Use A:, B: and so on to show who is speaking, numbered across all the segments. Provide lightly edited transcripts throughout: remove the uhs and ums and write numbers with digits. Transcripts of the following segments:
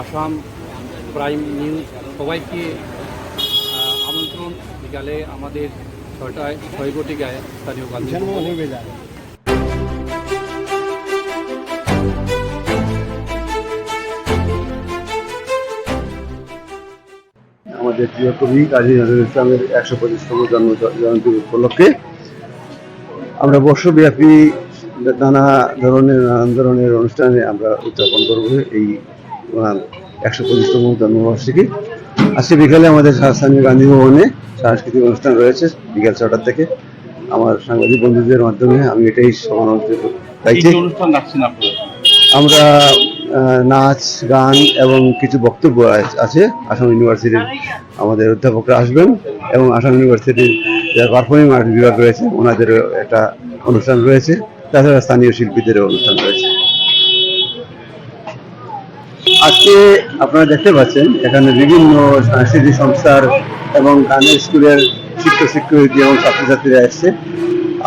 A: Assam prime news সবাইকে আমন্ত্রণ। বিকালে আমাদের 6টায় 6 ঘটিকায় স্থানীয় গান্ধী
B: আমাদের প্রিয় কবি কাজী নজরুল ইসলামের 125তম জন্মজয়ন্তী উপলক্ষে আমরা বর্ষব্যাপী নানান ধরনের অনুষ্ঠানে আমরা উদযাপন করবো এই 125তম জন্মবার্ষিকী। আজকে বিকালে আমাদের স্থানীয় গান্ধী ভবনে সাংস্কৃতিক অনুষ্ঠান রয়েছে বিকাল 6টা থেকে। আমার সাংবাদিক বন্ধুদের মাধ্যমে আমি এটাই সমালোচিত চাইছি। আমরা নাচ গান এবং কিছু বক্তব্য আছে। আসাম ইউনিভার্সিটির আমাদের অধ্যাপকরা আসবেন এবং আসাম ইউনিভার্সিটির যারা পারফর্মিং আর্ট বিভাগ রয়েছে ওনাদেরও একটা অনুষ্ঠান রয়েছে। তাছাড়া স্থানীয় শিল্পীদেরও অনুষ্ঠান রয়েছে। আজকে আপনারা দেখতে পাচ্ছেন এখানে বিভিন্ন সাংস্কৃতিক সংস্থার এবং গানের স্কুলের শিক্ষক-শিক্ষয়িত্রী এবং ছাত্রছাত্রীরা এসছে।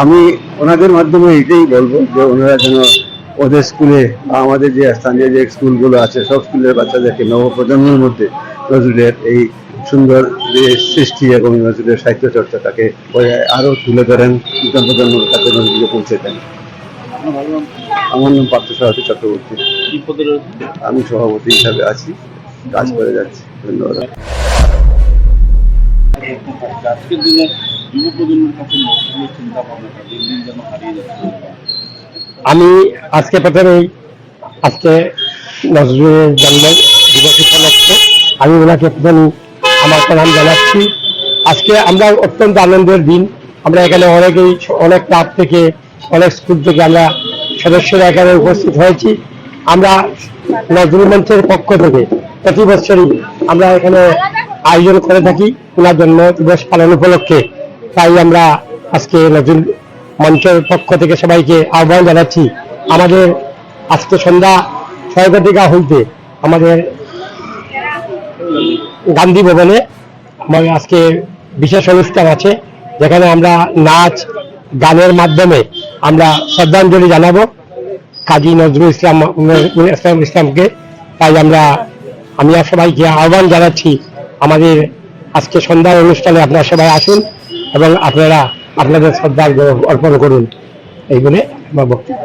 B: আমি ওনাদের মাধ্যমে এটাই বলবো যে ওনারা যেন ওদের স্কুলে বা আমাদের যে স্থানীয় যে স্কুলগুলো আছে সব স্কুলের বাচ্চাদেরকে নবপ্রজন্মের মধ্যে নজরুলের এই সুন্দর যে সৃষ্টি এবং নজরুলের সাহিত্য চর্চাটাকে আরও তুলে ধরেন, নতুন প্রজন্মের কাছে নজরুলে পৌঁছে দেন। আমার নাম পার্থসারথী চক্রবর্তী। আমি সভাপতি হিসাবে আছি, কাজ করে যাচ্ছি। ধন্যবাদ।
C: আমি আজকে প্রথমেই আজকে নজরুলের জন্ম দিবস উপলক্ষে আমি ওনাকে প্রথমে আমার প্রণাম জানাচ্ছি। আজকে আমরা অত্যন্ত আনন্দের দিন। আমরা এখানে অনেক ক্লাব থেকে অনেক স্কুল থেকে আমরা সদস্যরা এখানে উপস্থিত হয়েছি। আমরা নজরুল মঞ্চের পক্ষ থেকে প্রতি বছরই আমরা এখানে আয়োজন করে থাকি ওনার জন্ম দিবস পালন উপলক্ষে। তাই আমরা আজকে নজরুল মঞ্চের পক্ষ থেকে সবাইকে আহ্বান জানাচ্ছি। আমাদের আজকে সন্ধ্যা 6 ঘটিকা হইতে আমাদের গান্ধী ভবনে আমাদের আজকে বিশেষ অনুষ্ঠান আছে, যেখানে আমরা নাচ গানের মাধ্যমে আমরা শ্রদ্ধাঞ্জলি জানাবো কাজী নজরুল ইসলামকে। তাই আমি সবাইকে আহ্বান জানাচ্ছি আমাদের আজকে সন্ধ্যার অনুষ্ঠানে আপনারা সবাই আসুন এবং আপনারা আপনাদের শ্রদ্ধা অর্পণ করুন। এই বলে আমার বক্তব্য।